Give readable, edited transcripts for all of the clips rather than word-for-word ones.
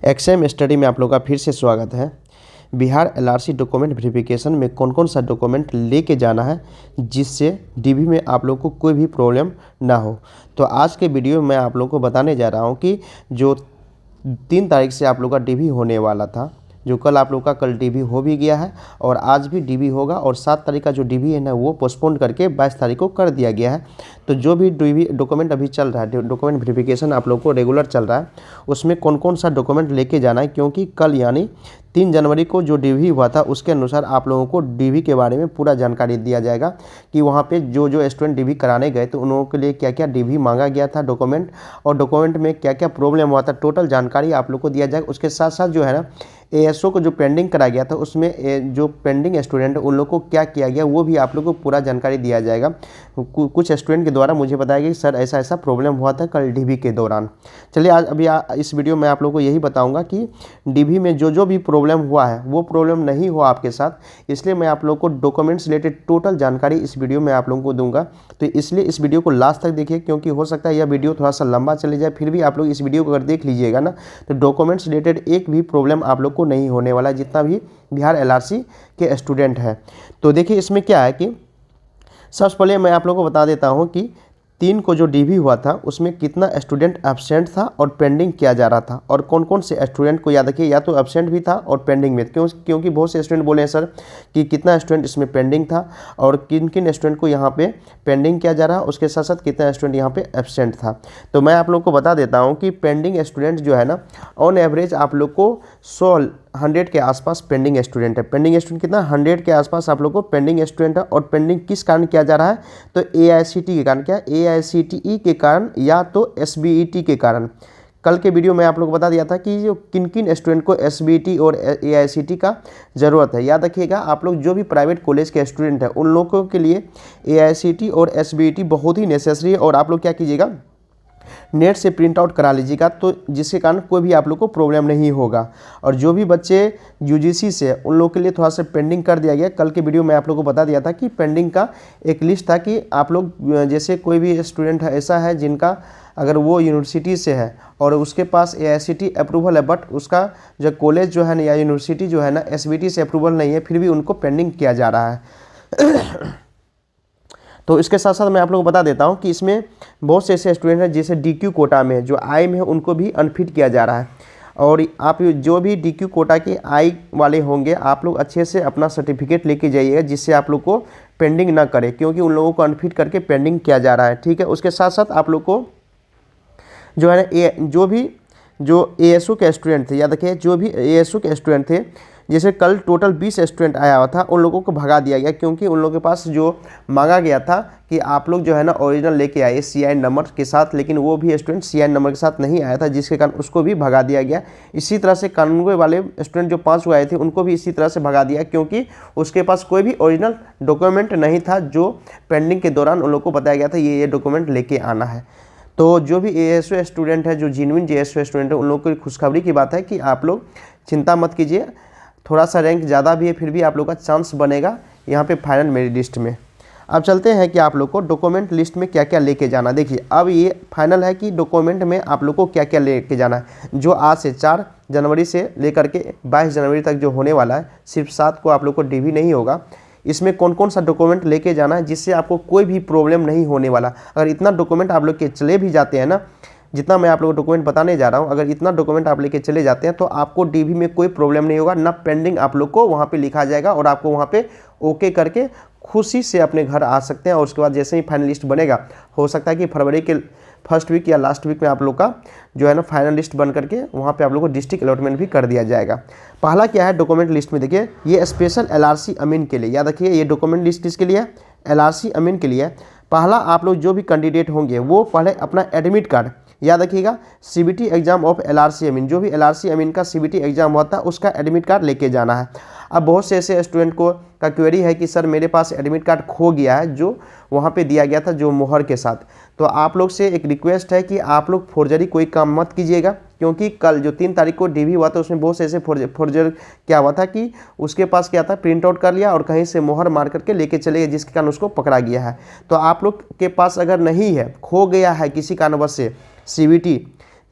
XM study में आप लोग का फिर से स्वागत है। बिहार एलआरसी डॉक्यूमेंट वेरिफिकेशन में कौन कौन सा डॉक्यूमेंट लेके जाना है जिससे डीबी में आप लोग को कोई भी प्रॉब्लम ना हो। तो आज के वीडियो में मैं आप लोग को बताने जा रहा हूं कि जो 3 तारीख से आप लोग का डीबी होने वाला था, जो कल आप लोग का कल डीबी हो भी गया है और आज भी डीबी होगा, और 7 तारीख का जो डीबी है ना वो पोस्टपोन करके 22 तारीख को कर दिया गया है। तो जो भी डीबी डॉक्यूमेंट अभी चल रहा है, डॉक्यूमेंट वेरिफिकेशन आप लोग को रेगुलर चल रहा है, उसमें कौन कौन सा डॉक्यूमेंट लेके जाना है, क्योंकि कल यानी 3 जनवरी को जो डीवी हुआ था उसके अनुसार आप लोगों को डीवी के बारे में पूरा जानकारी दिया जाएगा कि वहाँ पे जो जो स्टूडेंट डीवी कराने गए तो उन लोगों के लिए क्या क्या डीवी मांगा गया था डॉक्यूमेंट, और डॉक्यूमेंट में क्या क्या प्रॉब्लम हुआ था, टोटल जानकारी आप लोग को दिया जाएगा। उसके साथ साथ जो है ना एएसओ को जो पेंडिंग करा गया था उसमें जो पेंडिंग स्टूडेंट उन लोग को क्या किया गया वो भी आप लोग को पूरा जानकारी दिया जाएगा। कुछ स्टूडेंट के द्वारा मुझे बताया गया कि सर ऐसा ऐसा प्रॉब्लम हुआ था कल डीवी के दौरान। चलिए आज इस वीडियो में आप लोग को यही बताऊंगा कि डीवी में जो जो भी प्रॉब्लम हुआ है वो प्रॉब्लम नहीं हुआ आपके साथ, इसलिए मैं आप लोग को डॉक्यूमेंट्स रिलेटेड टोटल जानकारी इस वीडियो में आप लोगों को दूंगा। तो इसलिए इस वीडियो को लास्ट तक देखिए, क्योंकि हो सकता है यह वीडियो थोड़ा सा लंबा चले जाए, फिर भी आप लोग इस वीडियो को अगर देख लीजिएगा ना तो डॉक्यूमेंट्स रिलेटेड एक भी प्रॉब्लम आप लोग को नहीं होने वाला है, जितना भी बिहार एलआरसी के स्टूडेंट हैं। तो देखिए इसमें क्या है कि सबसे पहले मैं आप लोगों को बता देता हूं कि 3 को जो डीवी हुआ था उसमें कितना स्टूडेंट एब्सेंट था और पेंडिंग किया जा रहा था, और कौन कौन से स्टूडेंट को याद रखिए या तो एब्सेंट भी था और पेंडिंग में, क्योंकि बहुत से स्टूडेंट बोले हैं सर कि कितना स्टूडेंट इसमें पेंडिंग था और किन किन स्टूडेंट को यहाँ पे पेंडिंग किया जा रहा है, उसके साथ साथ कितना स्टूडेंट यहाँ पे एब्सेंट था। तो मैं आप लोग को बता देता हूँ कि पेंडिंग स्टूडेंट जो है ना ऑन एवरेज आप लोग को 100 के आसपास पेंडिंग स्टूडेंट है। पेंडिंग स्टूडेंट कितना 100 के आसपास आप लोग को पेंडिंग स्टूडेंट है, और पेंडिंग किस कारण किया जा रहा है तो एआईसीटी के कारण, क्या एआईसीटीई के कारण या तो एसबीईटी के कारण। कल के वीडियो में आप लोग को बता दिया था कि जो किन किन स्टूडेंट को एसबीईटी और एआईसीटी का ज़रूरत है। याद रखिएगा आप लोग जो भी प्राइवेट कॉलेज के स्टूडेंट हैं उन लोगों के लिए एआईसीटी और एसबीईटी बहुत ही नेसेसरी है, और आप लोग क्या कीजिएगा नेट से प्रिंट आउट करा लीजिएगा, तो जिसके कारण कोई भी आप लोग को प्रॉब्लम नहीं होगा। और जो भी बच्चे यूजीसी से उन लोगों के लिए थोड़ा सा पेंडिंग कर दिया गया। कल के वीडियो में आप लोग को बता दिया था कि पेंडिंग का एक लिस्ट था कि आप लोग जैसे कोई भी स्टूडेंट ऐसा है जिनका अगर वो यूनिवर्सिटी से है और उसके पास एआईसीटी अप्रूवल है, बट उसका जो कॉलेज जो है ना या यूनिवर्सिटी जो है ना एसबीटी से अप्रूवल नहीं है, फिर भी उनको पेंडिंग किया जा रहा है। तो इसके साथ साथ मैं आप लोगों को बता देता हूं कि इसमें बहुत से ऐसे स्टूडेंट हैं जैसे डीक्यू कोटा में जो आई में है उनको भी अनफिट किया जा रहा है। और आप जो भी डीक्यू कोटा के आई वाले होंगे आप लोग अच्छे से अपना सर्टिफिकेट लेके जाइएगा, जिससे आप लोग को पेंडिंग ना करे, क्योंकि उन लोगों को अनफिट करके पेंडिंग किया जा रहा है। ठीक है, उसके साथ साथ आप लोग को जो है ना जो एएसओ के स्टूडेंट थे, याद रखिए जो भी एएसओ के स्टूडेंट थे, जैसे कल टोटल 20 स्टूडेंट आया हुआ था, उन लोगों को भगा दिया गया, क्योंकि उन लोगों के पास जो मांगा गया था कि आप लोग जो है ना ओरिजिनल लेके आए सीआईएन नंबर के साथ, लेकिन वो भी स्टूडेंट सीआईएन नंबर के साथ नहीं आया था, जिसके कारण उसको भी भगा दिया गया। इसी तरह से कानून वाले स्टूडेंट जो 5 आए थे उनको भी इसी तरह से भगा दिया, क्योंकि उसके पास कोई भी ओरिजिनल डॉक्यूमेंट नहीं था, जो पेंडिंग के दौरान उन लोगों को बताया गया था ये डॉक्यूमेंट लेके आना है। तो जो भी एएसओ स्टूडेंट है, जो जेन्युइन एएसओ स्टूडेंट है, उन लोगों की खुशखबरी की बात है कि आप लोग चिंता मत कीजिए, थोड़ा सा रैंक ज़्यादा भी है फिर भी आप लोग का चांस बनेगा यहाँ पे फाइनल मेरिट लिस्ट में। अब चलते हैं कि आप लोग को डॉक्यूमेंट लिस्ट में क्या क्या लेके जाना। देखिए अब ये फाइनल है कि डॉक्यूमेंट में आप लोग को क्या क्या लेके जाना है। जो आज से 4 जनवरी से लेकर के 22 जनवरी तक जो होने वाला है, सिर्फ 7 को आप लोग को डीवी नहीं होगा। इसमें कौन कौन सा डॉक्यूमेंट लेके जाना है जिससे आपको कोई भी प्रॉब्लम नहीं होने वाला। अगर इतना डॉक्यूमेंट आप लोग के चले भी जाते हैं ना, जितना मैं आप लोगों को डॉक्यूमेंट बताने जा रहा हूं, अगर इतना डॉक्यूमेंट आप लेके चले जाते हैं तो आपको डीवी में कोई प्रॉब्लम नहीं होगा, ना पेंडिंग आप लोग को वहां पे लिखा जाएगा, और आपको वहां पे ओके करके खुशी से अपने घर आ सकते हैं। और उसके बाद जैसे ही फाइनल लिस्ट बनेगा, हो सकता है कि फरवरी के फर्स्ट वीक या लास्ट वीक में आप लोग का जो है ना फाइनल लिस्ट बन करके वहाँ पे आप लोग को डिस्ट्रिक्ट अलॉटमेंट भी कर दिया जाएगा। पहला क्या है डॉक्यूमेंट लिस्ट में, देखिए ये स्पेशल एलआरसी अमीन के लिए, याद रखिए ये डॉक्यूमेंट लिस्ट किसके लिए है, एलआरसी अमीन के लिए। पहला आप लोग जो भी कैंडिडेट होंगे वो पहले अपना एडमिट कार्ड, याद रखिएगा सीबीटी एग्जाम ऑफ एलआरसी अमीन, जो भी एलआरसी अमीन का सीबीटी एग्जाम होता है उसका एडमिट कार्ड लेके जाना है। अब बहुत से ऐसे स्टूडेंट को का क्वेरी है कि सर मेरे पास एडमिट कार्ड खो गया है जो वहाँ पे दिया गया था जो मोहर के साथ। तो आप लोग से एक रिक्वेस्ट है कि आप लोग फोर्जरी कोई काम मत कीजिएगा, क्योंकि कल जो 3 तारीख को डीवी हुआ था उसमें बहुत से ऐसे फोर्जर क्या हुआ था कि उसके पास क्या था प्रिंट आउट कर लिया और कहीं से मोहर मार करके लेके चले गए, जिसके कारण उसको पकड़ा गया है। तो आप लोग के पास अगर नहीं है, खो गया है किसी कारणवश से सीबीटी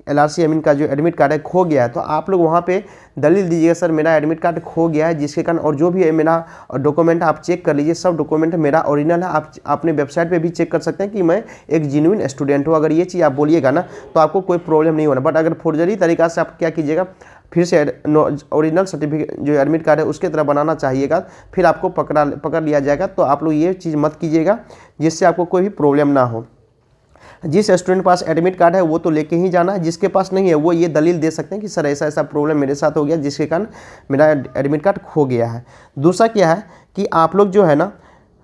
LRC आई मीन का जो एडमिट कार्ड है खो गया है, तो आप लोग वहाँ पे दलील दीजिएगा सर मेरा एडमिट कार्ड खो गया है, जिसके कारण और जो भी है मेरा डॉक्यूमेंट आप चेक कर लीजिए, सब डॉक्यूमेंट मेरा ओरिजिनल है। आप अपने वेबसाइट पे भी चेक कर सकते हैं कि मैं एक जेन्युइन स्टूडेंट हूँ। अगर ये चीज़ आप बोलिएगा ना तो आपको कोई प्रॉब्लम नहीं होना। बट अगर फॉर्जरी तरीका से आप क्या कीजिएगा, फिर से ओरिजिनल सर्टिफिकेट जो एडमिट कार्ड है उसके तरह बनाना चाहिएगा, फिर आपको पकड़ लिया जाएगा। तो आप लोग ये चीज़ मत कीजिएगा जिससे आपको कोई भी प्रॉब्लम ना हो। जिस स्टूडेंट के पास एडमिट कार्ड है वो तो लेके ही जाना है, जिसके पास नहीं है वो ये दलील दे सकते हैं कि सर ऐसा ऐसा प्रॉब्लम मेरे साथ हो गया जिसके कारण मेरा एडमिट कार्ड खो गया है। दूसरा क्या है कि आप लोग जो है ना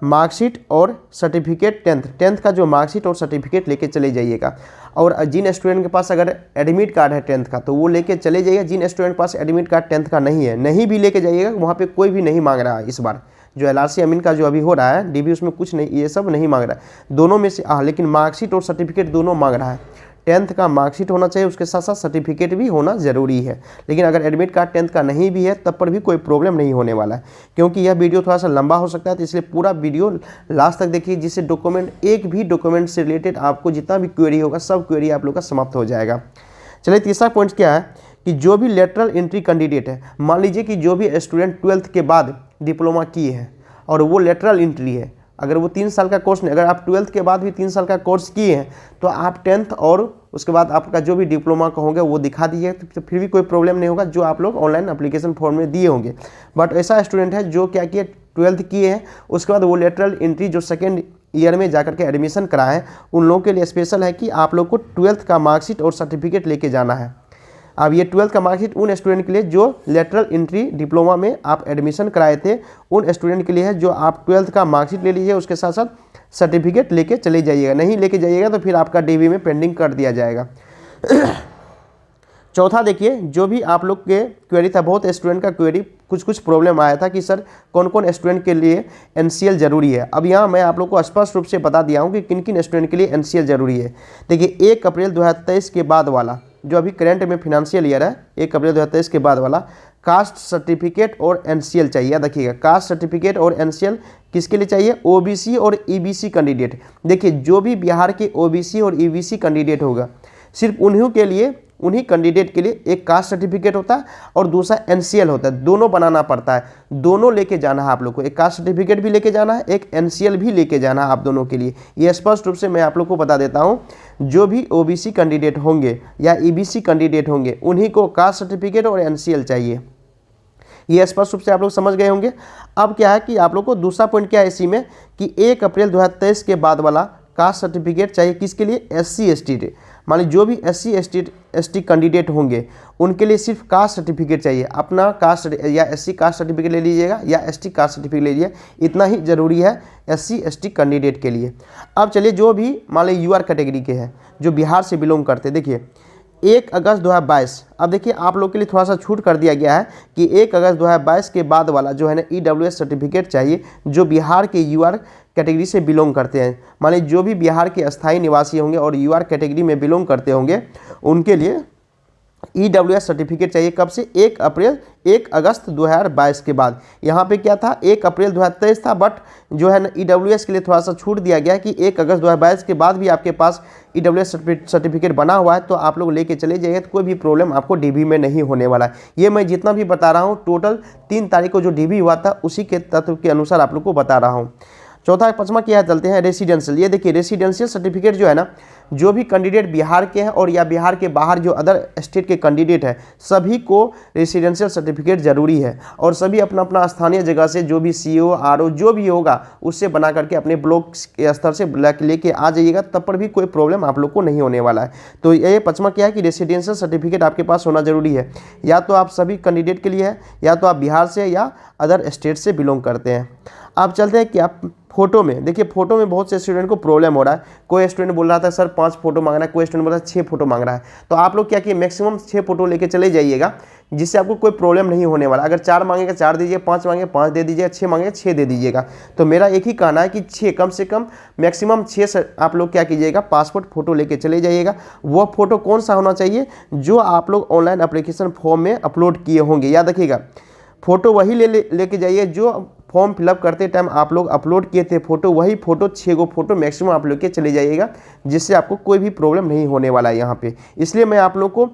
मार्कशीट और सर्टिफिकेट, टेंथ का जो मार्कशीट और सर्टिफिकेट लेके चले जाइएगा। और जिन स्टूडेंट के पास अगर एडमिट कार्ड है टेंथ का तो वो लेके चले जाइएगा। जिन स्टूडेंट के पास एडमिट कार्ड टेंथ का नहीं है, नहीं भी लेके जाइएगा, वहाँ पे कोई भी नहीं मांग रहा है। इस बार जो LRC अमीन का जो अभी हो रहा है DB उसमें कुछ नहीं, ये सब नहीं मांग रहा है। दोनों में से लेकिन मार्कशीट और सर्टिफिकेट दोनों मांग रहा है। टेंथ का मार्कशीट होना चाहिए, उसके साथ साथ सर्टिफिकेट भी होना ज़रूरी है। लेकिन अगर एडमिट कार्ड टेंथ का नहीं भी है तब पर भी कोई प्रॉब्लम नहीं होने वाला है, क्योंकि यह वीडियो थोड़ा सा लंबा हो सकता है, तो इसलिए पूरा वीडियो लास्ट तक देखिए, जिससे डॉक्यूमेंट एक भी डॉक्यूमेंट से रिलेटेड आपको जितना भी क्वेरी होगा सब क्वेरी आप लोग का समाप्त हो जाएगा। चलिए तीसरा पॉइंट क्या है कि जो भी लेटरल एंट्री कैंडिडेट है, मान लीजिए कि जो भी स्टूडेंट 12th के बाद डिप्लोमा किए हैं और वो लेटरल एंट्री है, अगर वो 3 साल का कोर्स नहीं, अगर आप 12th के बाद भी 3 साल का कोर्स किए हैं तो आप 10th और उसके बाद आपका जो भी डिप्लोमा का होंगे वो दिखा दीजिए, तो फिर भी कोई प्रॉब्लम नहीं होगा, जो आप लोग ऑनलाइन एप्लीकेशन फॉर्म में दिए होंगे। बट ऐसा स्टूडेंट है जो क्या किए 12th किए हैं, उसके बाद वो लेटरल एंट्री जो सेकेंड ईयर में जाकर के एडमिशन कराए हैं, उन लोगों के लिए स्पेशल है कि आप लोग को 12th का मार्कशीट और सर्टिफिकेट लेके जाना है। अब ये 12th का मार्कशीट उन स्टूडेंट के लिए जो लेटरल एंट्री डिप्लोमा में आप एडमिशन कराए थे, उन स्टूडेंट के लिए है। जो आप 12th का मार्कशीट ले लीजिए, उसके साथ साथ सर्टिफिकेट लेके चले जाइएगा। नहीं लेके जाइएगा तो फिर आपका DB में पेंडिंग कर दिया जाएगा। चौथा देखिए, जो भी आप लोग के क्वेरी था, बहुत स्टूडेंट का क्वेरी कुछ प्रॉब्लम आया था कि सर कौन कौन स्टूडेंट के लिए NCL जरूरी है। अब यहाँ मैं आप लोग को स्पष्ट रूप से बता दिया हूँ कि किन किन स्टूडेंट के लिए NCL जरूरी है। देखिए 1 अप्रैल 2023 के बाद वाला जो अभी करंट में फिनेंशियल ईयर है, 1 अप्रैल 2023 के बाद वाला कास्ट सर्टिफिकेट और NCL चाहिए। देखिएगा कास्ट सर्टिफिकेट और NCL किसके लिए चाहिए? OBC और EBC कैंडिडेट। देखिए जो भी बिहार के OBC और EBC कैंडिडेट होगा, सिर्फ उन्हीं कैंडिडेट के लिए एक कास्ट सर्टिफिकेट होता है और दूसरा NCL होता है। दोनों बनाना पड़ता है, दोनों लेके जाना है आप लोग को। एक कास्ट सर्टिफिकेट भी लेके जाना है, एक NCL भी लेके जाना है आप दोनों के लिए। ये स्पष्ट रूप से मैं आप लोग को बता देता हूँ। जो भी OBC कैंडिडेट होंगे या EBC कैंडिडेट होंगे, उन्हीं को कास्ट सर्टिफिकेट और NCL चाहिए। ये स्पष्ट रूप से आप लोग समझ गए होंगे। अब क्या है कि आप लोग को दूसरा पॉइंट क्या है इसी में कि 1 अप्रैल 2023 के बाद वाला कास्ट सर्टिफिकेट चाहिए किसके लिए? SC ST। मान लीजिए जो भी SC ST कैंडिडेट होंगे उनके लिए सिर्फ कास्ट सर्टिफिकेट चाहिए। अपना कास्ट या SC कास्ट सर्टिफिकेट ले लीजिएगा या ST कास्ट सर्टिफिकेट ले लीजिए, इतना ही जरूरी है SC ST कैंडिडेट के लिए। अब चलिए जो भी मान लीजिए UR कैटेगरी के हैं, जो बिहार से बिलोंग करते हैं, देखिए 1 अगस्त 2022, अब देखिए आप लोग के लिए थोड़ा सा छूट कर दिया गया है कि 1 अगस्त 2022 के बाद वाला जो है ना EWS सर्टिफिकेट चाहिए, जो बिहार के UR कैटेगरी से बिलोंग करते हैं। मान लीजिए जो भी बिहार के अस्थायी निवासी होंगे और UR कैटेगरी में बिलोंग करते होंगे, उनके लिए EWS सर्टिफिकेट चाहिए। कब से? 1 अगस्त 2022 के बाद। यहाँ पे क्या था? 1 अप्रैल 2023 था, बट जो है ना EWS के लिए थोड़ा सा छूट दिया गया कि 1 अगस्त 2022 के बाद भी आपके पास EWS सर्टिफिकेट बना हुआ है तो आप लोग लेके चले जाइए, तो कोई भी प्रॉब्लम आपको DB में नहीं होने वाला है। ये मैं जितना भी बता रहा हूँ टोटल 3 तारीख को जो DB हुआ था उसी के तत्व के अनुसार आप लोग को बता रहा हूँ। चौथा पाँचवा क्या है, चलते हैं रेसिडेंशियल। ये देखिए रेसिडेंशियल सर्टिफिकेट जो है ना, जो भी कैंडिडेट बिहार के हैं और या बिहार के बाहर जो अदर स्टेट के कैंडिडेट हैं, सभी को रेसिडेंशियल सर्टिफिकेट जरूरी है। और सभी अपना अपना स्थानीय जगह से जो भी CO RO जो भी होगा उससे बना करके अपने ब्लॉक के स्तर से लेके आ जाइएगा, तब पर भी कोई प्रॉब्लम आप लोग को नहीं होने वाला है। तो ये पाँचवा क्या है कि रेसिडेंशियल सर्टिफिकेट आपके पास होना जरूरी है। या तो आप सभी कैंडिडेट के लिए है, या तो आप बिहार से या अदर स्टेट से बिलोंग करते हैं। आप चलते हैं कि आप फोटो में, देखिए फोटो में बहुत से स्टूडेंट को प्रॉब्लम हो रहा है। कोई स्टूडेंट बोल रहा था सर 5 फोटो मांग रहा है, कोई स्टूडेंट बोल रहा है 6 फोटो मांग रहा है। तो आप लोग क्या किए, मैक्सिमम 6 फोटो लेके चले जाइएगा, जिससे आपको कोई प्रॉब्लम नहीं होने वाला। अगर 4 मांगेगा 4 दीजिए, 5 मांगे 5 दे दीजिएगा, 6 मांगेगा 6 दे दीजिएगा। तो मेरा एक ही कहना है कि 6 कम से कम मैक्सिमम 6 आप लोग क्या कीजिएगा, पासपोर्ट फोटो लेके चले जाइएगा। वो फोटो कौन सा होना चाहिए? जो आप लोग ऑनलाइन एप्लीकेशन फॉर्म में अपलोड किए होंगे। याद रखिएगा, फोटो वही लेके जाइए जो फॉर्म फिलअप करते टाइम आप लोग अपलोड किए थे फ़ोटो, वही फ़ोटो 6 गो फोटो मैक्सिमम आप लोग के चले जाइएगा, जिससे आपको कोई भी प्रॉब्लम नहीं होने वाला है यहाँ पे। इसलिए मैं आप लोग को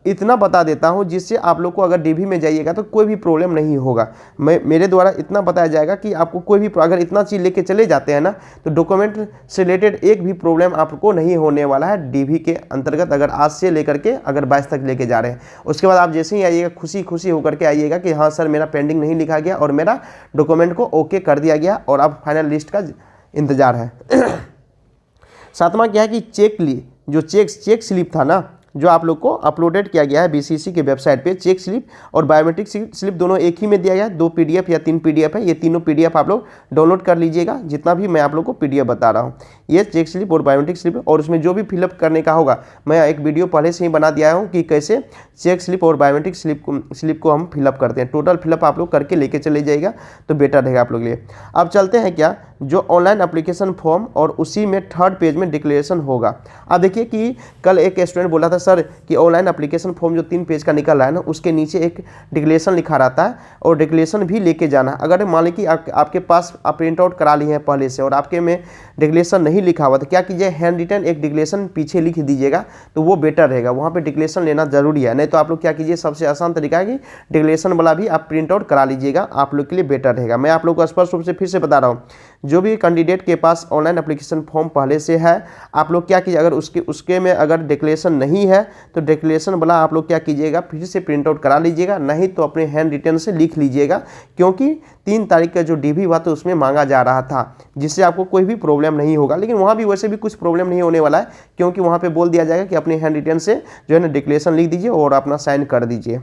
इतना बता देता हूँ जिससे आप लोग को अगर डीवी में जाइएगा तो कोई भी प्रॉब्लम नहीं होगा। मेरे द्वारा इतना बताया जाएगा कि आपको कोई भी, अगर इतना चीज़ लेके चले जाते हैं ना, तो डॉक्यूमेंट से रिलेटेड एक भी प्रॉब्लम आपको नहीं होने वाला है डीवी के अंतर्गत, अगर आज से लेकर के अगर 22 तक लेके जा रहे हैं। उसके बाद आप जैसे ही आइएगा खुशी खुशी होकर के आइएगा कि हाँ सर मेरा पेंडिंग नहीं लिखा गया और मेरा डॉक्यूमेंट को ओके कर दिया गया और अब फाइनल लिस्ट का इंतजार है। सातवां क्या है कि चेक स्लिप था ना, जो आप लोग को अपलोडेड किया गया है बीसीसी के वेबसाइट पे, चेक स्लिप और बायोमेट्रिक स्लिप दोनों एक ही में दिया गया है। 2 पीडीएफ या 3 पीडीएफ है, ये तीनों पीडीएफ आप लोग डाउनलोड कर लीजिएगा, जितना भी मैं आप लोग को पीडीएफ बता रहा हूँ। ये चेक स्लिप और बायोमेट्रिक स्लिप, और उसमें जो भी फिलअप करने का होगा मैं एक वीडियो पहले से ही बना दिया हूँ कि कैसे चेक स्लिप और बायोमेट्रिक स्लिप को हम फिलअप करते हैं। टोटल फिलअप आप लोग करके लेके चले जाइएगा तो बेटर रहेगा आप लोग के लिए। अब चलते हैं क्या, जो ऑनलाइन एप्लीकेशन फॉर्म और उसी में 3rd पेज में डिक्लेरेशन होगा। अब देखिए कि कल एक स्टूडेंट बोला था सर कि ऑनलाइन एप्लीकेशन फॉर्म जो 3 पेज का निकल रहा है ना, उसके नीचे एक डिक्लेरेशन लिखा रहता है और डिक्लेरेशन भी लेके जाना है। अगर मान लीजिए कि आपके पास आप प्रिंट आउट करा लिए हैं पहले से और आपके में डिक्लेरेशन नहीं लिखा हुआ, तो क्या कीजिए हैंड रिटन एक डिक्लेरेशन पीछे लिख दीजिएगा, तो वो बेटर रहेगा। वहाँ पे डिक्लेरेशन लेना जरूरी है, नहीं तो आप लोग क्या कीजिए, सबसे आसान तरीका है कि डिक्लेरेशन वाला भी आप प्रिंट आउट करा लीजिएगा, आप लोग के लिए बेटर रहेगा। मैं आप लोग को स्पष्ट रूप से फिर से बता रहा हूँ, जो भी कैंडिडेट के पास ऑनलाइन एप्लीकेशन फॉर्म पहले से है, आप लोग क्या कीजिए, अगर उसके में अगर डिक्लेरेशन नहीं है तो डिक्लेरेशन वाला आप लोग क्या कीजिएगा, फिर से प्रिंट आउट करा लीजिएगा, नहीं तो अपने हैंड रिटन से लिख लीजिएगा, क्योंकि 3 तारीख का जो डीवी हुआ तो उसमें मांगा जा रहा था, जिससे आपको कोई भी प्रॉब्लम नहीं होगा। लेकिन वहाँ भी वैसे भी कुछ प्रॉब्लम नहीं होने वाला है, क्योंकि वहाँ पे बोल दिया जाएगा कि अपने हैंड रिटन से जो है ना डिक्लेरेशन लिख दीजिए और अपना साइन कर दीजिए।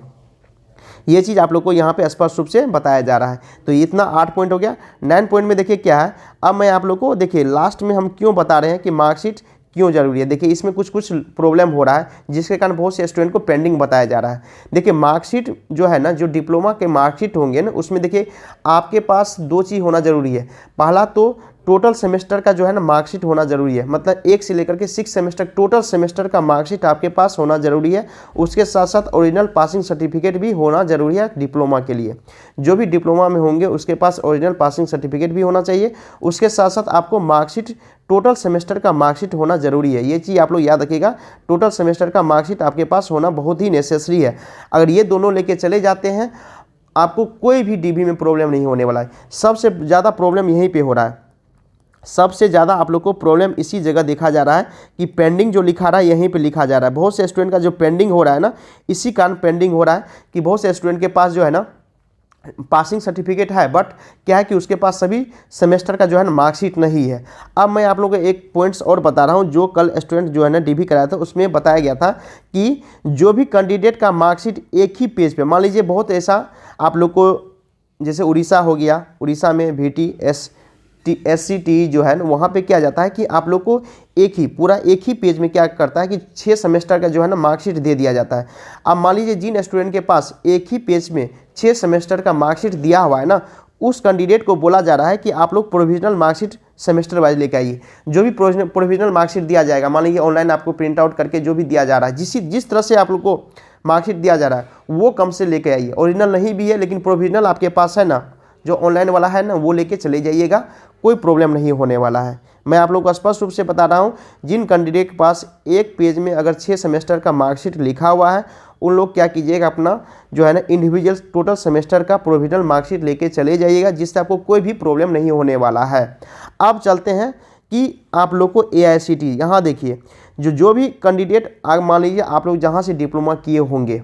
ये चीज़ आप लोग को यहाँ पे स्पष्ट रूप से बताया जा रहा है। तो इतना 8 पॉइंट हो गया। 9 पॉइंट में देखिए क्या है, अब मैं आप लोग को देखिए लास्ट में हम क्यों बता रहे हैं कि मार्कशीट क्यों जरूरी है। देखिए इसमें कुछ प्रॉब्लम हो रहा है, जिसके कारण बहुत से स्टूडेंट को पेंडिंग बताया जा रहा है। देखिए मार्कशीट जो है ना, जो डिप्लोमा के मार्कशीट होंगे ना, उसमें देखिए आपके पास 2 चीज़ होना जरूरी है। पहला तो टोटल सेमेस्टर का जो है ना मार्कशीट होना जरूरी है, मतलब 1 से लेकर के 6 सेमेस्टर टोटल सेमेस्टर का मार्कशीट आपके पास होना जरूरी है। उसके साथ साथ ओरिजिनल पासिंग सर्टिफिकेट भी होना जरूरी है डिप्लोमा के लिए। जो भी डिप्लोमा में होंगे उसके पास ओरिजिनल पासिंग सर्टिफिकेट भी होना चाहिए। उसके साथ साथ आपको मार्कशीट टोटल सेमेस्टर का मार्कशीट होना जरूरी है। ये चीज़ आप लोग याद रखिएगा, टोटल सेमेस्टर का मार्कशीट आपके पास होना बहुत ही नेसेसरी है। अगर ये दोनों लेके चले जाते हैं, आपको कोई भी डीबी में प्रॉब्लम नहीं होने वाला है। सबसे ज़्यादा प्रॉब्लम यहीं पे हो रहा है, सबसे ज़्यादा आप लोग को प्रॉब्लम इसी जगह देखा जा रहा है कि पेंडिंग जो लिखा रहा है यहीं पे लिखा जा रहा है। बहुत से स्टूडेंट का जो पेंडिंग हो रहा है ना, इसी कारण पेंडिंग हो रहा है कि बहुत से स्टूडेंट के पास जो है ना पासिंग सर्टिफिकेट है, बट क्या है कि उसके पास सभी सेमेस्टर का जो है ना मार्कशीट नहीं है। अब मैं आप लोगों को एक पॉइंट्स और बता रहा हूँ, जो कल स्टूडेंट जो है ना डीबी कराया था उसमें बताया गया था कि जो भी कैंडिडेट का मार्कशीट एक ही पेज पे, मान लीजिए बहुत ऐसा आप लोग को, जैसे उड़ीसा हो गया, उड़ीसा में VT SCT जो है ना, वहाँ पे क्या जाता है कि आप लोग को पूरा एक ही पेज में क्या करता है कि 6 सेमेस्टर का जो है ना मार्कशीट दे दिया जाता है। अब मान लीजिए जिन स्टूडेंट के पास एक ही पेज में 6 सेमेस्टर का मार्कशीट दिया हुआ है ना, उस कैंडिडेट को बोला जा रहा है कि आप लोग प्रोविजनल मार्कशीट सेमेस्टर वाइज लेके आइए। जो भी प्रोविजनल मार्कशीट दिया जाएगा, मान लीजिए ऑनलाइन आपको प्रिंट आउट करके जो भी दिया जा रहा है, जिस तरह से आप लोग को मार्कशीट दिया जा रहा है वो कम से लेके आइए। ओरिजिनल नहीं भी है लेकिन प्रोविजनल आपके पास है ना, जो ऑनलाइन वाला है ना, वो लेके चले जाइएगा, कोई प्रॉब्लम नहीं होने वाला है। मैं आप लोग को स्पष्ट रूप से बता रहा हूँ, जिन कैंडिडेट के पास एक पेज में अगर 6 सेमेस्टर का मार्कशीट लिखा हुआ है, उन लोग क्या कीजिएगा, अपना जो है ना इंडिविजुअल टोटल सेमेस्टर का प्रोविजनल मार्कशीट लेके चले जाइएगा, जिससे आपको कोई भी प्रॉब्लम नहीं होने वाला है। अब चलते हैं कि आप लोग को AICT, यहाँ देखिए जो भी कैंडिडेट, मान लीजिए आप लोग जहाँ से डिप्लोमा किए होंगे,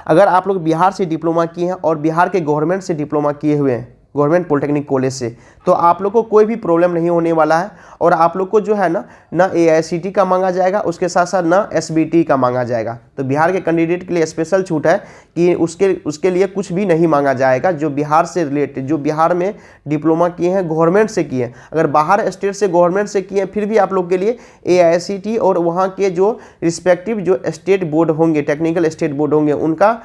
अगर आप लोग बिहार से डिप्लोमा किए हैं और बिहार के गवर्नमेंट से डिप्लोमा किए हुए हैं, गवर्नमेंट पॉलिटेक्निक कॉलेज से, तो आप लोग को कोई भी प्रॉब्लम नहीं होने वाला है। और आप लोग को जो है ना AICT का मांगा जाएगा, उसके साथ साथ ना SBT का मांगा जाएगा। तो बिहार के कैंडिडेट के लिए स्पेशल छूट है कि उसके लिए कुछ भी नहीं मांगा जाएगा। जो बिहार से रिलेटेड, जो बिहार में डिप्लोमा किए हैं, गवर्नमेंट से किए हैं, अगर बाहर स्टेट से गवर्नमेंट से किए हैं, फिर भी आप लोग के लिए AICT और वहाँ के जो रिस्पेक्टिव जो स्टेट बोर्ड होंगे, टेक्निकल स्टेट बोर्ड होंगे, उनका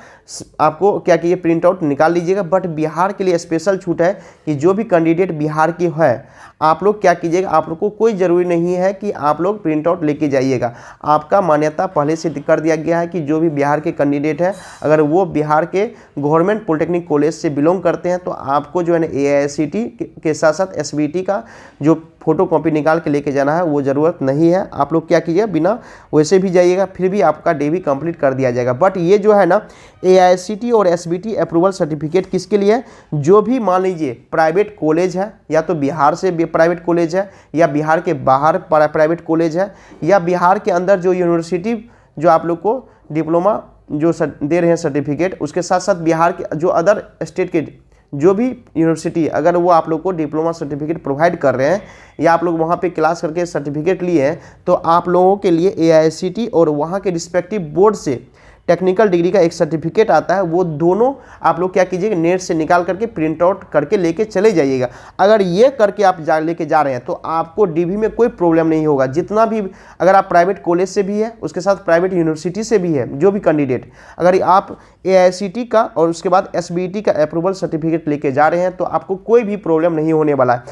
आपको क्या कीजिए प्रिंट आउट निकाल लीजिएगा। बट बिहार के लिए स्पेशल छूट है कि जो भी कैंडिडेट बिहार की है, आप लोग क्या कीजिएगा, आप लोग को कोई ज़रूरी नहीं है कि आप लोग प्रिंट आउट लेके जाइएगा। आपका मान्यता पहले से कर दिया गया है कि जो भी बिहार के कैंडिडेट है, अगर वो बिहार के गवर्नमेंट पॉलिटेक्निक कॉलेज से बिलोंग करते हैं तो आपको जो है ना AICTE के साथ साथ SBT का जो फोटो कॉपी निकाल के लेके जाना है वो ज़रूरत नहीं है। आप लोग क्या कीजिएगा, बिना वैसे भी जाइएगा, फिर भी आपका DV कंप्लीट कर दिया जाएगा। बट ये जो है ना AICTE और SBT अप्रूवल सर्टिफिकेट किसके लिए है, जो भी मान लीजिए प्राइवेट कॉलेज है, या तो बिहार से प्राइवेट कॉलेज है, या बिहार के बाहर प्राइवेट कॉलेज है, या बिहार के अंदर जो यूनिवर्सिटी जो आप लोग को डिप्लोमा जो दे रहे हैं सर्टिफिकेट, उसके साथ साथ बिहार के जो अदर स्टेट के जो भी यूनिवर्सिटी अगर वो आप लोग को डिप्लोमा सर्टिफिकेट प्रोवाइड कर रहे हैं, या आप लोग वहाँ पे क्लास करके सर्टिफिकेट लिए हैं, तो आप लोगों के लिए AICTE और वहाँ के रिस्पेक्टिव बोर्ड से टेक्निकल डिग्री का एक सर्टिफिकेट आता है, वो दोनों आप लोग क्या कीजिएगा, नेट से निकाल करके प्रिंट आउट करके लेके चले जाइएगा। अगर ये करके आप लेके जा रहे हैं तो आपको DV में कोई प्रॉब्लम नहीं होगा। जितना भी, अगर आप प्राइवेट कॉलेज से भी है, उसके साथ प्राइवेट यूनिवर्सिटी से भी है, जो भी कैंडिडेट अगर आप AICTE का और उसके बाद SBT का अप्रूवल सर्टिफिकेट लेके जा रहे हैं तो आपको कोई भी प्रॉब्लम नहीं होने वाला है।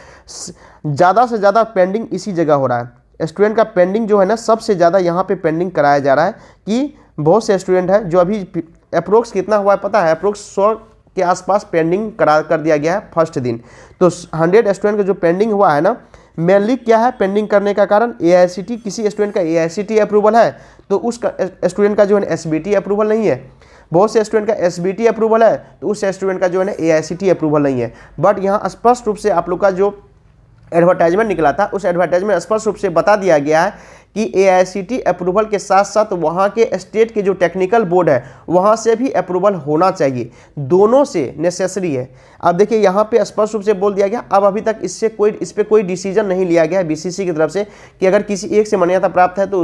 ज़्यादा से ज़्यादा पेंडिंग इसी जगह हो रहा है। स्टूडेंट का पेंडिंग जो है ना, सबसे ज़्यादा यहाँ पे पेंडिंग कराया जा रहा है कि बहुत से स्टूडेंट है जो अभी अप्रोक्स कितना हुआ है पता है, अप्रोक्स 100 के आसपास पेंडिंग कर दिया गया है फर्स्ट दिन। तो 100 स्टूडेंट का जो पेंडिंग हुआ है ना, मेनली क्या है पेंडिंग करने का कारण, AICTE, किसी स्टूडेंट का AICTE अप्रूवल है तो उस स्टूडेंट का जो है SBT अप्रूवल नहीं है। बहुत से स्टूडेंट का SBT अप्रूवल है तो उस स्टूडेंट का जो है ना AICTE अप्रूवल नहीं है। बट यहाँ स्पष्ट रूप से आप लोग का जो एडवर्टाइजमेंट निकला था, उस एडवर्टाइजमेंट स्पष्ट रूप से बता दिया गया है कि AICTE अप्रूवल के साथ साथ वहाँ के स्टेट के जो टेक्निकल बोर्ड है वहाँ से भी अप्रूवल होना चाहिए, दोनों से नेसेसरी है। अब देखिए यहाँ पे स्पष्ट रूप से बोल दिया गया। अब अभी तक इस पे कोई डिसीजन नहीं लिया गया है BCC की तरफ से कि अगर किसी एक से मान्यता प्राप्त है तो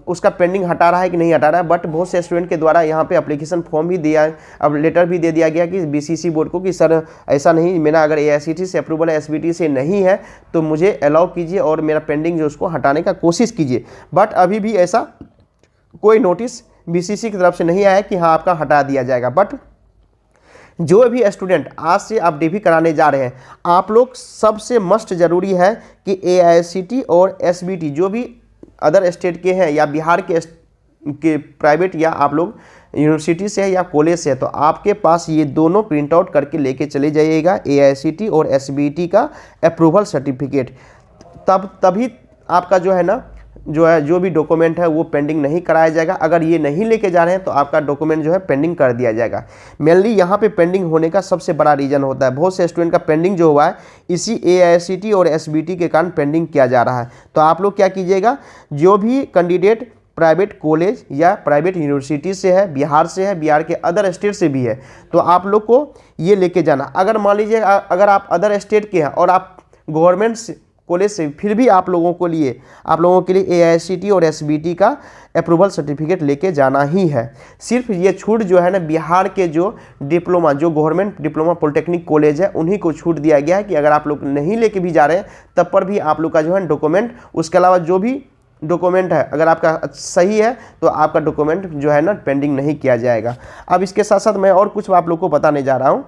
उसका पेंडिंग हटा रहा है कि नहीं हटा रहा है। बट बहुत से स्टूडेंट के द्वारा यहाँ पे एप्लीकेशन फॉर्म भी दिया है, अब लेटर भी दे दिया गया कि BCC बोर्ड को कि सर ऐसा नहीं, मेरा अगर AICTE से अप्रूवल है, SBT से नहीं है तो मुझे अलाउ कीजिए और मेरा पेंडिंग जो उसको हटाने का कोशिश कीजिए। बट अभी भी ऐसा कोई नोटिस BCC की तरफ से नहीं आया है कि हाँ आपका हटा दिया जाएगा। बट जो भी स्टूडेंट आज से आप DV कराने जा रहे हैं, आप लोग सबसे मस्ट ज़रूरी है कि AICTE और SBT जो भी अदर स्टेट के हैं या बिहार के प्राइवेट या आप लोग यूनिवर्सिटी से है या कॉलेज से है, तो आपके पास ये दोनों प्रिंट आउट करके लेके चले जाइएगा AICTE और SBT का अप्रूवल सर्टिफिकेट। तभी आपका जो है ना जो भी डॉक्यूमेंट है वो पेंडिंग नहीं कराया जाएगा। अगर ये नहीं लेके जा रहे हैं तो आपका डॉक्यूमेंट जो है पेंडिंग कर दिया जाएगा। मेनली यहाँ पे पेंडिंग होने का सबसे बड़ा रीज़न होता है, बहुत से स्टूडेंट का पेंडिंग जो हुआ है इसी AICTE और SBT के कारण पेंडिंग किया जा रहा है। तो आप लोग क्या कीजिएगा, जो भी कैंडिडेट प्राइवेट कॉलेज या प्राइवेट यूनिवर्सिटी से है, बिहार से है, बिहार के अदर स्टेट से भी है, तो आप लोग को ये लेके जाना। अगर मान लीजिए अगर आप अदर स्टेट के हैं और आप गवर्नमेंट कॉलेज से, फिर भी आप लोगों के लिए AICTE और SBT का अप्रूवल सर्टिफिकेट लेके जाना ही है। सिर्फ ये छूट जो है ना बिहार के जो डिप्लोमा, जो गवर्नमेंट डिप्लोमा पॉलिटेक्निक कॉलेज है उन्हीं को छूट दिया गया है कि अगर आप लोग नहीं लेके भी जा रहे हैं तब पर भी आप लोग का जो है डॉक्यूमेंट, उसके अलावा जो भी डॉक्यूमेंट है अगर आपका सही है तो आपका डॉक्यूमेंट जो है ना पेंडिंग नहीं किया जाएगा। अब इसके साथ साथ मैं और कुछ आप लोग को बताने जा रहा हूँ।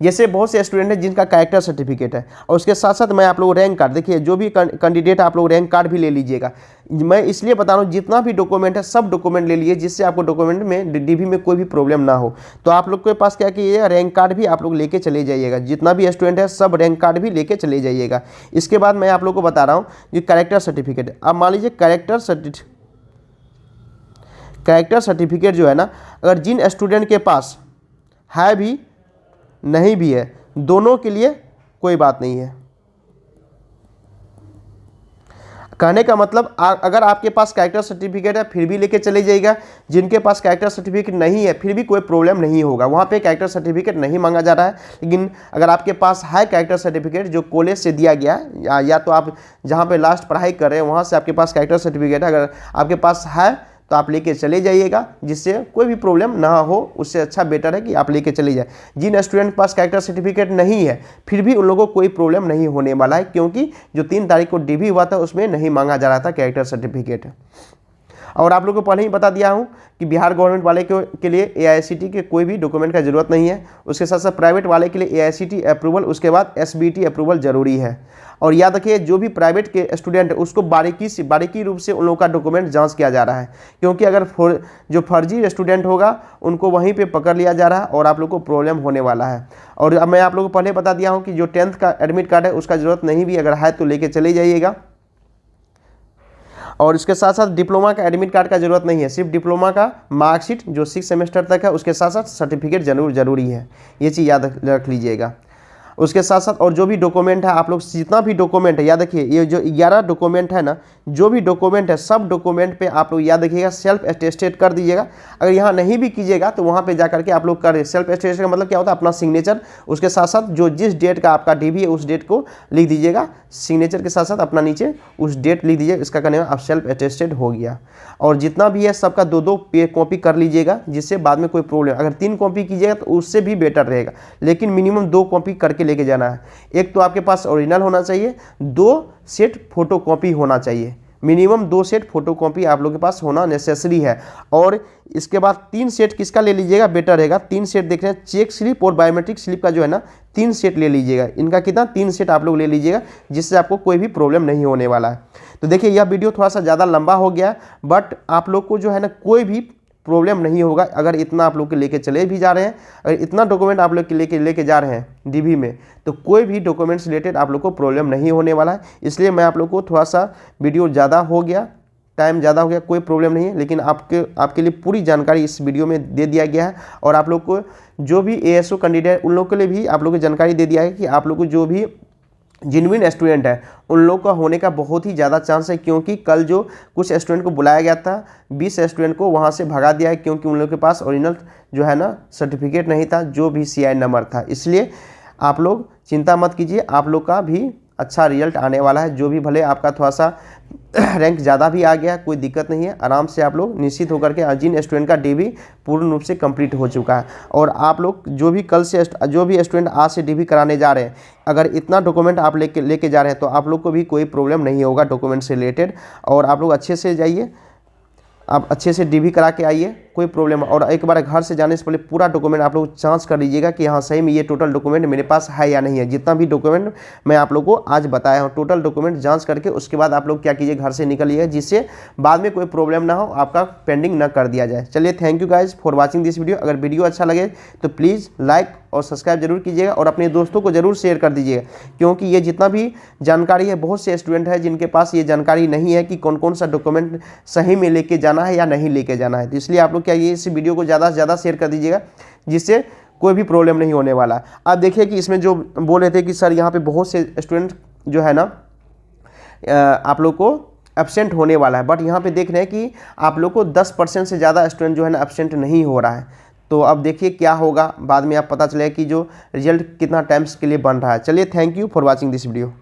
जैसे बहुत से स्टूडेंट हैं जिनका कैरेक्टर सर्टिफिकेट है और उसके साथ साथ मैं आप लोग रैंक कार्ड, देखिए जो भी कैंडिडेट आप लोग रैंक कार्ड भी ले लीजिएगा। मैं इसलिए बता रहा हूँ जितना भी डॉक्यूमेंट है सब डॉक्यूमेंट ले लीजिए जिससे आपको डॉक्यूमेंट में DV में कोई भी प्रॉब्लम ना हो। तो आप लोग के पास क्या कीजिएगा, रैंक कार्ड भी आप लोग लेके चले जाइएगा। जितना भी स्टूडेंट है सब रैंक कार्ड भी लेके चले जाइएगा। इसके बाद मैं आप लोग को बता रहा हूँ कि कैरेक्टर सर्टिफिकेट। अब मान लीजिए कैरेक्टर सर्टिफिकेट जो है ना, अगर जिन स्टूडेंट के पास है भी नहीं भी है, दोनों के लिए कोई बात नहीं है। कहने का मतलब अगर आपके पास कैरेक्टर सर्टिफिकेट है फिर भी लेके चले जाइएगा। जिनके पास कैरेक्टर सर्टिफिकेट नहीं है फिर भी कोई प्रॉब्लम नहीं होगा, वहाँ पे कैरेक्टर सर्टिफिकेट नहीं मांगा जा रहा है। लेकिन अगर आपके पास है कैरेक्टर सर्टिफिकेट जो कॉलेज से दिया गया है या तो आप जहाँ पे लास्ट पढ़ाई कर रहे हैं वहाँ से आपके पास कैरेक्टर सर्टिफिकेट है, अगर आपके पास है तो आप लेके चले जाइएगा, जिससे कोई भी प्रॉब्लम ना हो। उससे अच्छा बेटर है कि आप लेके चले जाए। जिन स्टूडेंट के पास कैरेक्टर सर्टिफिकेट नहीं है फिर भी उन लोगों को कोई प्रॉब्लम नहीं होने वाला है, क्योंकि जो 3 तारीख को DV हुआ था उसमें नहीं मांगा जा रहा था कैरेक्टर सर्टिफिकेट। और आप लोगों को पहले ही बता दिया हूँ कि बिहार गवर्नमेंट वाले के लिए AICTE के कोई भी डॉक्यूमेंट का ज़रूरत नहीं है। उसके साथ साथ प्राइवेट वाले के लिए AICTE अप्रूवल, उसके बाद SBT अप्रूवल ज़रूरी है। और याद रखिए जो भी प्राइवेट के स्टूडेंट है उसको बारीकी रूप से उन लोगों का डॉक्यूमेंट जांच किया जा रहा है, क्योंकि अगर जो फर्जी स्टूडेंट होगा उनको वहीं पे पकड़ लिया जा रहा है और आप लोग को प्रॉब्लम होने वाला है। और अब मैं आप लोगों को पहले बता दिया हूँ कि जो 10th का एडमिट कार्ड है उसका ज़रूरत नहीं भी अगर है तो लेके चले जाइएगा। और इसके साथ साथ डिप्लोमा का एडमिट कार्ड का जरूरत नहीं है, सिर्फ डिप्लोमा का मार्कशीट जो 6 सेमेस्टर तक है उसके साथ साथ सर्टिफिकेट जरूरी है, ये चीज़ याद रख लीजिएगा। उसके साथ साथ और जो भी डॉक्यूमेंट है आप लोग जितना भी डॉक्यूमेंट है याद रखिए, ये जो 11 डॉक्यूमेंट है ना, जो भी डॉक्यूमेंट है सब डॉक्यूमेंट पे आप लोग याद रखिएगा सेल्फ अटेस्टेड कर दीजिएगा। अगर यहाँ नहीं भी कीजिएगा तो वहाँ पे जा करके आप लोग कर सेल्फ अटेस्टेड का मतलब क्या होता है, अपना सिग्नेचर, उसके साथ साथ जो जिस डेट का आपका DV है उस डेट को लिख दीजिएगा, सिग्नेचर के साथ साथ अपना नीचे उस डेट लिख दीजिएगा। इसका कहने में आप सेल्फ अटेस्टेड हो गया। और जितना भी है सबका 2-2 कॉपी कर लीजिएगा, जिससे बाद में कोई प्रॉब्लम, अगर 3 कॉपी कीजिएगा तो उससे भी बेटर रहेगा, लेकिन मिनिमम 2 कॉपी करके लेके जाना है। एक तो आपके पास ओरिजिनल होना चाहिए, 2 सेट फोटो कॉपी होना चाहिए, मिनिमम 2 सेट फोटो कॉपी आप लोग के पास होना नेसेसरी है। और इसके बाद 3 सेट किसका ले लीजिएगा बेटर रहेगा, 3 सेट देख रहे हैं, चेक स्लिप और बायोमेट्रिक स्लिप का जो है ना 3 सेट ले लीजिएगा। इनका कितना 3 सेट आप लोग ले लीजिएगा, जिससे आपको कोई भी प्रॉब्लम नहीं होने वाला है। तो देखिए यह वीडियो थोड़ा सा ज़्यादा लंबा हो गया, बट आप लोग को जो है ना कोई भी प्रॉब्लम नहीं होगा अगर इतना आप लोग के लेके चले भी जा रहे हैं। अगर इतना डॉक्यूमेंट आप लोग के लेके जा रहे हैं DV में, तो कोई भी डॉक्यूमेंट्स रिलेटेड आप लोग को प्रॉब्लम नहीं होने वाला है। इसलिए मैं आप लोग को थोड़ा सा वीडियो ज़्यादा हो गया, टाइम ज़्यादा हो गया, कोई प्रॉब्लम नहीं है, लेकिन आपके लिए पूरी जानकारी इस वीडियो में दे दिया गया है। और आप लोग को जो भी ASO कैंडिडेट उन लोग के लिए भी आप लोग को जानकारी दे दिया है कि आप लोग को जो भी जेन्युइन स्टूडेंट है उन लोग का होने का बहुत ही ज़्यादा चांस है, क्योंकि कल जो कुछ स्टूडेंट को बुलाया गया था 20 स्टूडेंट को वहाँ से भगा दिया है, क्योंकि उन लोग के पास ओरिजिनल जो है ना सर्टिफिकेट नहीं था, जो भी CI नंबर था। इसलिए आप लोग चिंता मत कीजिए, आप लोग का भी अच्छा रिजल्ट आने वाला है। जो भी भले आपका थोड़ा सा रैंक ज़्यादा भी आ गया, कोई दिक्कत नहीं है, आराम से आप लोग निश्चित होकर के, जिन स्टूडेंट का DV पूर्ण रूप से कंप्लीट हो चुका है, और आप लोग जो भी कल से जो भी स्टूडेंट आज से DV कराने जा रहे हैं, अगर इतना डॉक्यूमेंट आप लेके जा रहे हैं तो आप लोग को भी कोई प्रॉब्लम नहीं होगा डॉक्यूमेंट से रिलेटेड। और आप लोग अच्छे से जाइए, आप अच्छे से DV करा के आइए, कोई प्रॉब्लम। और एक बार घर से जाने से पहले पूरा डॉक्यूमेंट आप लोग जांच कर लीजिएगा कि हाँ सही में ये टोटल डॉक्यूमेंट मेरे पास है या नहीं है। जितना भी डॉक्यूमेंट मैं आप लोग को आज बताया हूँ, टोटल डॉक्यूमेंट जांच करके उसके बाद आप लोग क्या कीजिए, घर से निकलिए, जिससे बाद में कोई प्रॉब्लम ना हो, आपका पेंडिंग ना कर दिया जाए। चलिए, thank you guys for watching this video. अगर वीडियो अच्छा लगे तो प्लीज़ लाइक और सब्सक्राइब जरूर कीजिएगा, और अपने दोस्तों को जरूर शेयर कर दीजिएगा, क्योंकि ये जितना भी जानकारी है, बहुत से स्टूडेंट है जिनके पास ये जानकारी नहीं है कि कौन कौन सा डॉक्यूमेंट सही में लेके जाना है या नहीं लेके जाना है। तो इसलिए आप लोग क्या ये इस वीडियो को ज़्यादा से ज़्यादा शेयर कर दीजिएगा, जिससे कोई भी प्रॉब्लम नहीं होने वाला। आप देखिए कि इसमें जो बोल रहे थे कि सर यहाँ पे बहुत से स्टूडेंट जो है ना आप लोग को एब्सेंट होने वाला है, बट यहाँ पे देख रहे हैं कि आप लोग को 10% से ज़्यादा स्टूडेंट जो है ना एब्सेंट नहीं हो रहा है। तो अब देखिए क्या होगा, बाद में आप पता चलेगा कि जो रिजल्ट कितना टाइम्स के लिए बन रहा है। चलिए, thank you for watching this video.